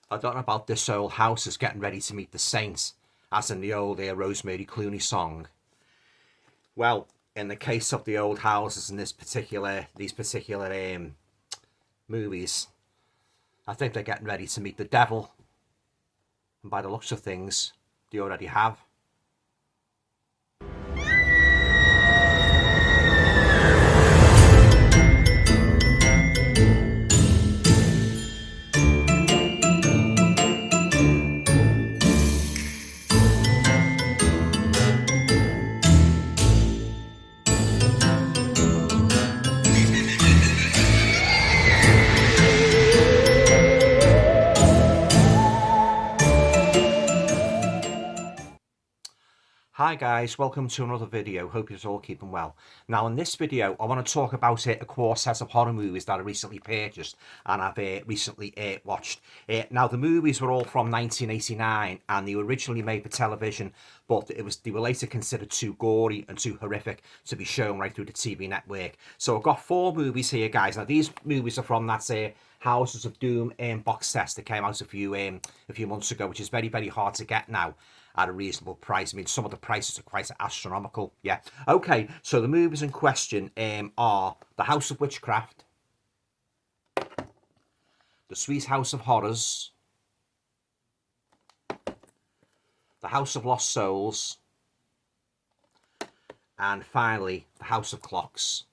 I don't know about this old house is getting ready to meet the saints, as in the old Rosemary Clooney song. Well, in the case of the old houses in these particular movies, I think they're getting ready to meet the devil, and by the looks of things, they already have. Hi guys, welcome to another video. Hope you're all keeping well. Now in this video I want to talk about a quartet of horror movies that I recently purchased and I've recently watched. Now the movies were all from 1989 and they were originally made for television, but they were later considered too gory and too horrific to be shown right through the TV network. So I've got 4 movies here, guys. Now these movies are from that Houses of Doom box set that came out a few months ago, which is very, very hard to get now at a reasonable price. I mean, some of the prices are quite astronomical. Yeah. Okay, so the movies in question are The House of Witchcraft, The Sweet House of Horrors, The House of Lost Souls, and finally, The House of Clocks.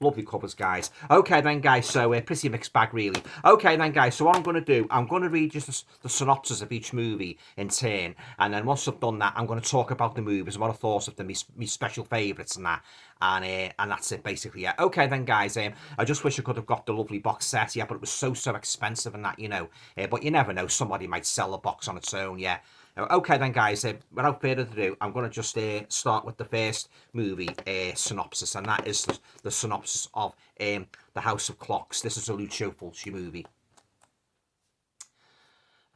Lovely covers, guys. Okay then, guys, so pretty mixed bag, really. Okay then, guys, so what I'm going to do, I'm going to read just the synopsis of each movie in turn, and then once I've done that, I'm going to talk about the movies and what I thought of them, my special favourites and that, and that's it, basically, yeah. Okay then, guys, I just wish I could have got the lovely box set, yeah, but it was so expensive and that, you know, but you never know, somebody might sell a box on its own, yeah. Okay then, guys, without further ado, I'm going to just start with the first movie synopsis, and that is the synopsis of The House of Clocks. This is a Lucio Fulci movie.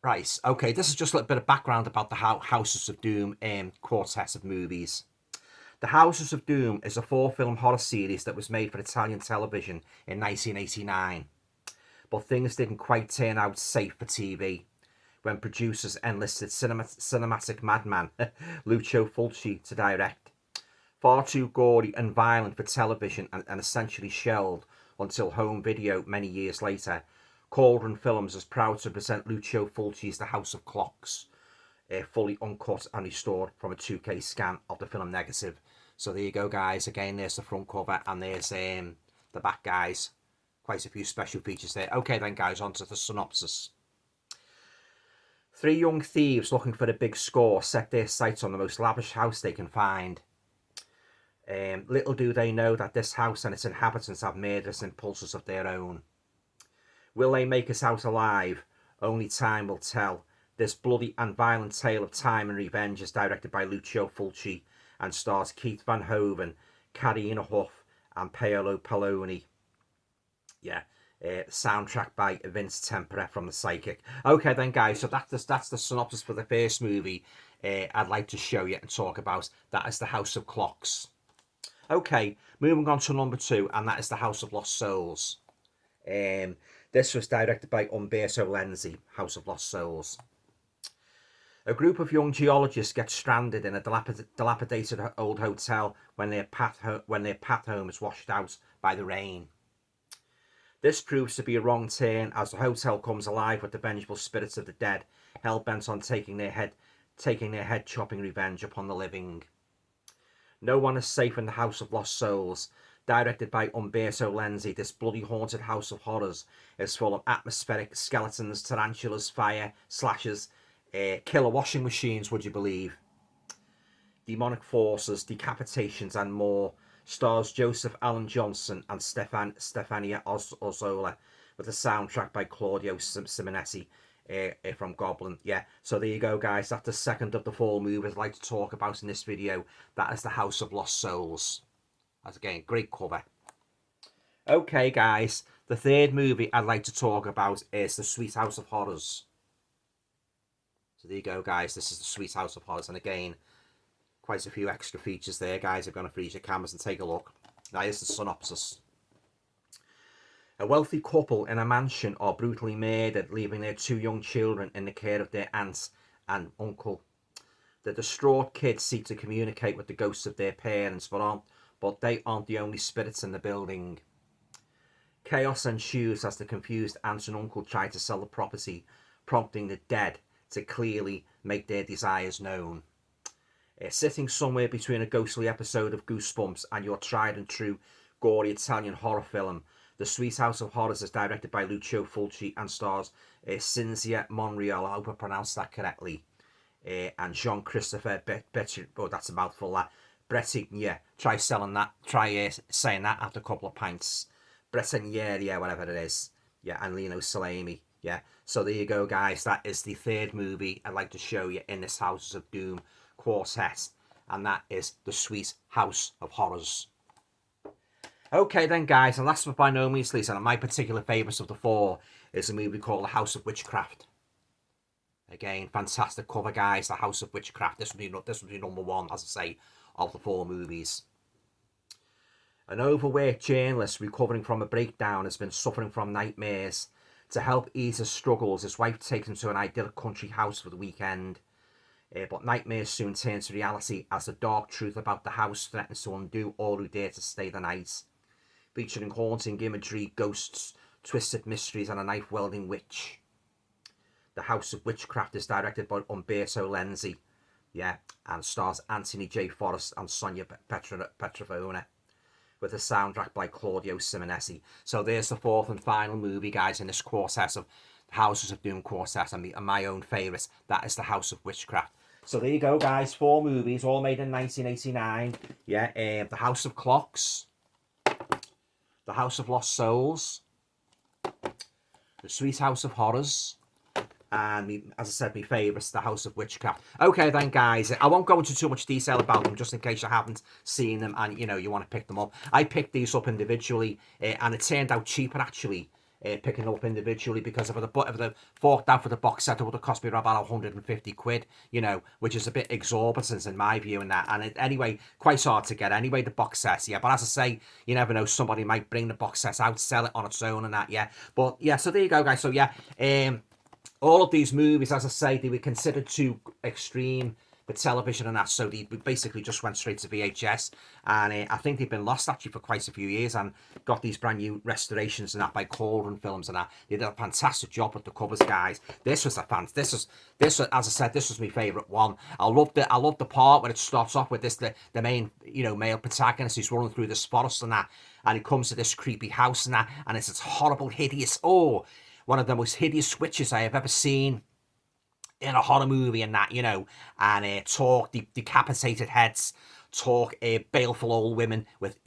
Right, okay, this is just a little bit of background about the Houses of Doom quartet of movies. The Houses of Doom is a 4-film horror series that was made for Italian television in 1989. But things didn't quite turn out safe for TV when producers enlisted cinematic madman Lucio Fulci to direct. Far too gory and violent for television and essentially shelved until home video many years later, Cauldron Films is proud to present Lucio Fulci's The House of Clocks, fully uncut and restored from a 2K scan of the film negative. So there you go, guys. Again, there's the front cover and there's the back, guys. Quite a few special features there. Okay then, guys, on to the synopsis. 3 young thieves looking for a big score set their sights on the most lavish house they can find. Little do they know that this house and its inhabitants have murderous impulses of their own. Will they make it out alive? Only time will tell. This bloody and violent tale of time and revenge is directed by Lucio Fulci and stars Keith Van Hoven, Carina Huff and Paolo Palloni. Yeah. Soundtrack by Vince Tempera from The Psychic. Okay then, guys, so that's the synopsis for the first movie I'd like to show you and talk about. That is The House of Clocks. Okay, moving on to number 2, and that is The House of Lost Souls. This was directed by Umberto Lenzi, House of Lost Souls. A group of young geologists get stranded in a dilapidated old hotel when their path home is washed out by the rain. This proves to be a wrong turn as the hotel comes alive with the vengeful spirits of the dead, hell-bent on taking their head-chopping revenge upon the living. No one is safe in the House of Lost Souls. Directed by Umberto Lenzi, this bloody haunted house of horrors is full of atmospheric skeletons, tarantulas, fire, slashers, killer washing machines, would you believe? Demonic forces, decapitations and more. Stars Joseph Allen Johnson and Stefania Orzola, with a soundtrack by Claudio Simonetti from Goblin. Yeah, so there you go, guys. That's the second of the 4 movies I'd like to talk about in this video. That is The House of Lost Souls. That's, again, great cover. Okay, guys, the third movie I'd like to talk about is The Sweet House of Horrors. So there you go, guys. This is The Sweet House of Horrors, and again, quite a few extra features there, guys. I'm going to freeze your cameras and take a look. Now, here's the synopsis. A wealthy couple in a mansion are brutally murdered, leaving their 2 young children in the care of their aunts and uncle. The distraught kids seek to communicate with the ghosts of their parents, but they aren't the only spirits in the building. Chaos ensues as the confused aunt and uncle try to sell the property, prompting the dead to clearly make their desires known. Sitting somewhere between a ghostly episode of Goosebumps and your tried and true gory Italian horror film, The Sweet House of Horrors is directed by Lucio Fulci and stars Cinzia Monreal, I hope I pronounced that correctly, and Jean-Christophe oh, that's a mouthful, that. Bretignier, try saying that after a couple of pints. Bretignier, yeah, whatever it is. Yeah, and Lino Salemi. Yeah, so there you go, guys. That is the third movie I'd like to show you in this Houses of Doom quartet, and that is The Sweet House of Horrors. Okay then, guys, and last but by no means least, and my particular favourite of the four is a movie called The House of Witchcraft. Again, fantastic cover, guys. The House of Witchcraft. This would be number one, as I say, of the four movies. An overworked journalist recovering from a breakdown has been suffering from nightmares. To help ease his struggles, his wife takes him to an idyllic country house for the weekend. But nightmares soon turn to reality as the dark truth about the house threatens to undo all who dare to stay the night. Featuring haunting imagery, ghosts, twisted mysteries, and a knife-wielding witch. The House of Witchcraft is directed by Umberto Lenzi, and stars Anthony J. Forrest and Sonia Petrovona, with a soundtrack by Claudio Simonetti. So there's the fourth and final movie, guys, in this quartet of Houses of Doom quartet, and my own favourite. That is The House of Witchcraft. So there you go, guys. 4 movies, all made in 1989. The House of Clocks, The House of Lost Souls, The Sweet House of Horrors, and as I said, my favourites, The House of Witchcraft. Okay then, guys, I won't go into too much detail about them, just in case you haven't seen them and you want to pick them up. I picked these up individually, and it turned out cheaper actually, picking them up individually, because if I forked out for the box set, it would have cost me about 150 quid, which is a bit exorbitant in my view, and anyway, quite hard to get anyway, the box set, but as I say, you never know, somebody might bring the box set out, sell it on its own and that, but so there you go, guys. So all of these movies, as I say, they were considered too extreme for television and that, so they basically just went straight to VHS, and I think they've been lost actually for quite a few years, and got these brand new restorations and that by Cauldron Films and that. They did a fantastic job with the covers, guys. This was, as I said, this was my favourite one. I love the part where it starts off with the main male protagonist who's running through this forest and that, and he comes to this creepy house and that, and it's this horrible, hideous, one of the most hideous witches I have ever seen in a horror movie and that, and talk decapitated heads, talk baleful old women with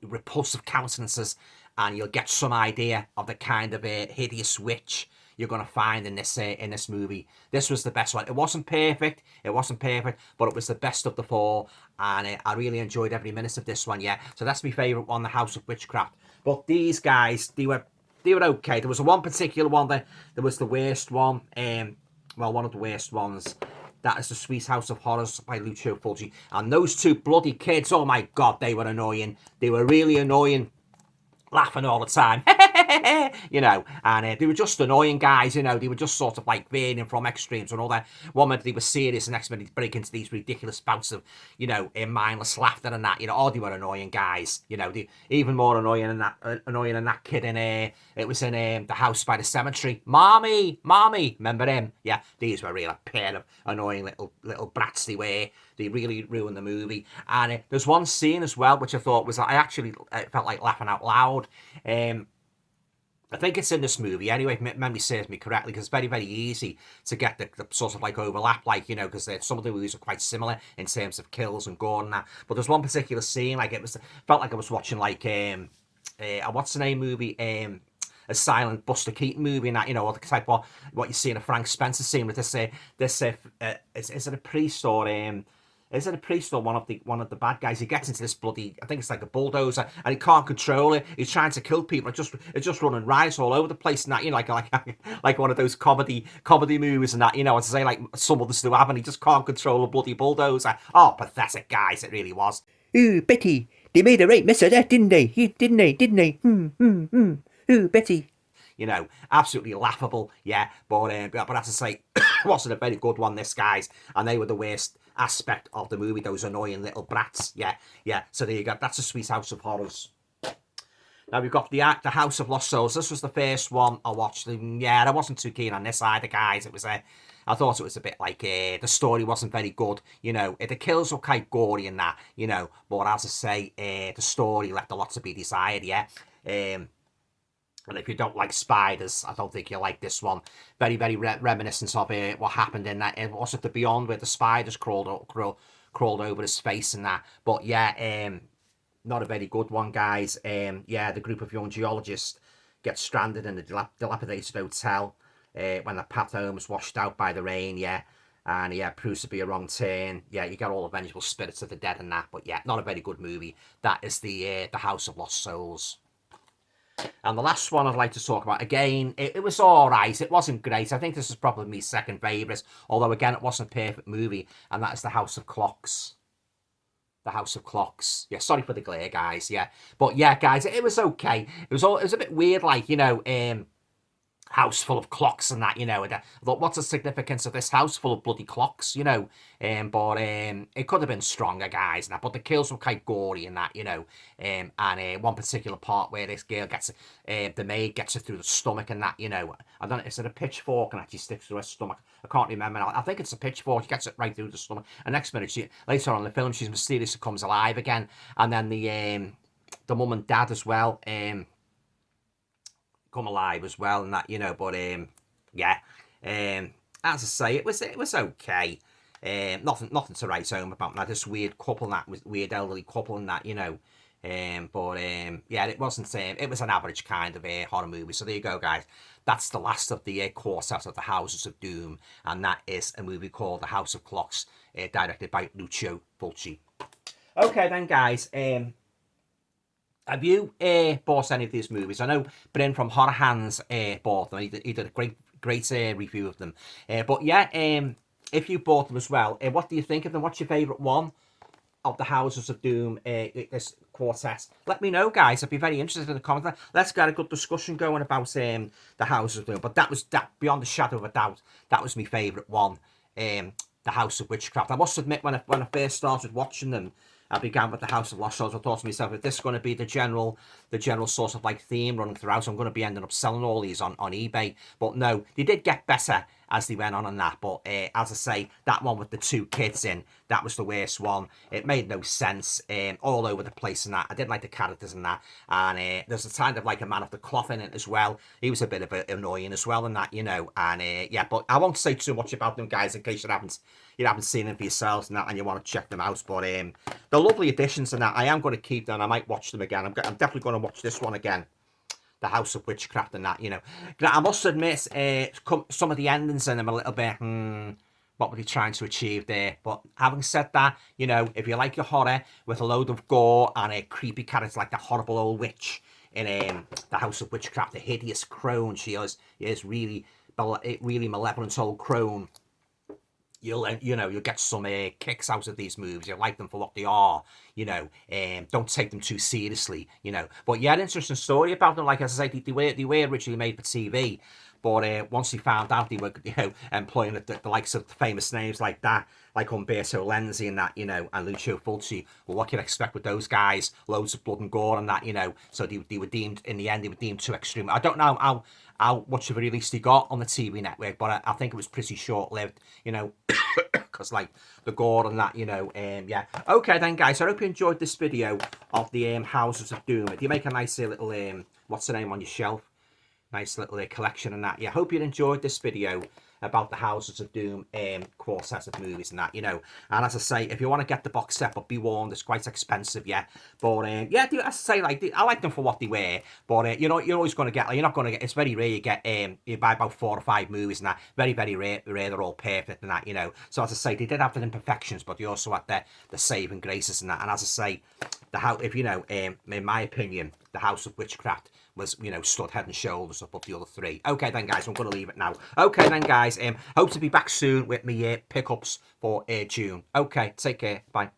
repulsive countenances, and you'll get some idea of the kind of hideous witch you're going to find in this movie. This was the best one. It wasn't perfect, but it was the best of the four, and I really enjoyed every minute of this one, So that's my favourite one, The House of Witchcraft. But these guys, they were okay. There was one particular one that was the worst one. One of the worst ones. That is The Sweet House of Horrors by Lucio Fulci. And those 2 bloody kids, oh my God, they were annoying. They were really annoying, laughing all the time. And they were just annoying guys, they were just sort of like veering from extremes and all that. One minute they were serious, the next minute they'd break into these ridiculous bouts of, mindless laughter and that, they were annoying guys, they even more annoying than that kid in, it was in The House by the Cemetery. Mommy, remember him? Yeah, these were really a pair of annoying little brats they were. They really ruined the movie. And there's one scene as well, which I thought was, I actually felt like laughing out loud. I think it's in this movie anyway, if memory serves me correctly, because it's very, very easy to get the sort of like overlap, because some of the movies are quite similar in terms of kills and gore and that. But there's one particular scene, felt like I was watching a what's the name movie, a silent Buster Keaton movie and that, or the type of what you see in a Frank Spencer scene with is it a priest or is it a priest or one of the bad guys? He gets into this bloody, I think it's like a bulldozer, and he can't control it. He's trying to kill people. It's just running riots all over the place and that, like one of those comedy movies and that, as I say, like some others do have, and he just can't control a bloody bulldozer. Oh, pathetic, guys, it really was. Ooh, Betty, they made a right mess of that, didn't they? Didn't they? Ooh, Betty. You know, absolutely laughable, yeah. But as I say, wasn't a very good one, this, guys. And they were the worst aspect of the movie, those annoying little brats. Yeah, yeah. So there you go. That's a Sweet House of Horrors. Now we've got the House of Lost Souls. This was the first one I watched. And yeah, I wasn't too keen on this either, guys. It was I thought it was a bit like the story wasn't very good. You know, the kills were quite gory and that. You know, but as I say, the story left a lot to be desired. Yeah. And if you don't like spiders, I don't think you'll like this one. Very, very reminiscent of what happened in that. Was it The Beyond, where the spiders crawled over his face and that? But yeah, not a very good one, guys. Yeah, the group of young geologists get stranded in a dilapidated hotel when the path home is washed out by the rain. Yeah. And yeah, proves to be a wrong turn. Yeah, you get all the vengeful spirits of the dead and that. But yeah, not a very good movie. That is the House of Lost Souls. And the last one I'd like to talk about, again, it was all right. It wasn't great. I think this is probably my second favourite, although, again, it wasn't a perfect movie, and that is The House of Clocks. The House of Clocks. Yeah, sorry for the glare, guys, yeah. But, yeah, guys, it was okay. It was a bit weird, like, you know, house full of clocks and that, you know. And I thought, what's the significance of this house full of bloody clocks, you know? But it could have been stronger, guys, and that. But the kills were quite gory and that, you know. And one particular part where this girl gets, the maid gets her through the stomach and that, you know. I don't know, is it a pitchfork and actually sticks through her stomach? I can't remember now. I think it's a pitchfork. She gets it right through the stomach. And next minute, later on in the film, she's mysteriously comes alive again. And then the mum and dad as well, come alive as well and that, you know. But yeah, as I say, it was okay. Nothing to write home about. Now this weird couple, that was weird elderly couple and that, you know. But yeah, it wasn't. It was an average kind of horror movie. So there you go, guys. That's the last of the quartet of the Houses of Doom, and that is a movie called The House of Clocks, directed by Lucio Fulci. Okay then, guys. Have you bought any of these movies? I know Bryn from Horror Hands bought them. He did a great review of them. But yeah, if you bought them as well, what do you think of them? What's your favourite one of the Houses of Doom, this quartet? Let me know, guys. I'd be very interested in the comments. Let's get a good discussion going about the Houses of Doom. But that beyond a shadow of a doubt, that was my favourite one. The House of Witchcraft. I must admit, when I first started watching them, I began with the House of Lost Souls. I thought to myself, if this is going to be the general sort of like theme running throughout, I'm going to be ending up selling all these on eBay. But no, they did get better as they went on that. But as I say, that one with the two kids in, that was the worst one. It made no sense, all over the place and that. I didn't like the characters in that. And there's a kind of like a man of the cloth in it as well. He was a bit of annoying as well and that, you know. And yeah, but I won't say too much about them, guys, in case you haven't seen them for yourselves and that, and you want to check them out. But the lovely additions and that, I am going to keep them. I might watch them again. I'm definitely going to watch this one again, The House of Witchcraft and that, you know. I must admit, some of the endings in them a little bit, what were they trying to achieve there? But having said that, you know, if you like your horror with a load of gore and a creepy character like the horrible old witch in The House of Witchcraft, the hideous crone, she is really malevolent old crone. You'll get some kicks out of these movies. You'll like them for what they are, you know. Don't take them too seriously, you know. But yeah, an interesting story about them. Like as I say, they were originally made for TV, but once they found out they were, you know, employing the likes of famous names like that, like Umberto Lenzi and that, you know, and Lucio Fulci, well, what can you expect with those guys? Loads of blood and gore and that, you know. So they were deemed, in the end, too extreme. I don't know how much of a release they got on the TV network, but I think it was pretty short-lived, you know, because like the gore and that, you know. Yeah. Okay then, guys, I hope you enjoyed this video of the Houses of Doom. If you make a nice little what's the name on your shelf, nice little collection and that. Yeah, hope you enjoyed this video about the Houses of Doom quartet of movies and that, you know. And as I say, if you want to get the box set, but be warned, it's quite expensive, yeah. But yeah, as I say, like I like them for what they were, but you know, you're always going to get, like, you're not going to get, it's very rare you get you buy about 4 or 5 movies and that. Very, very rare they're all perfect and that, you know. So as I say, they did have their imperfections, but they also had the saving graces and that. And as I say, if you know, in my opinion, the House of Witchcraft was, you know, stood head and shoulders above the other 3. Okay then, guys, I'm going to leave it now. Okay then, guys, hope to be back soon with me pickups for June. Okay, take care. Bye.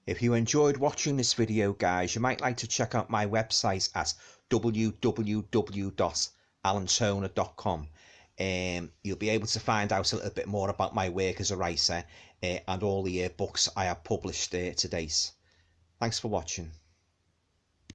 If you enjoyed watching this video, guys, you might like to check out my website at www.alantoner.com. You'll be able to find out a little bit more about my work as a writer and all the books I have published to date. Thanks for watching.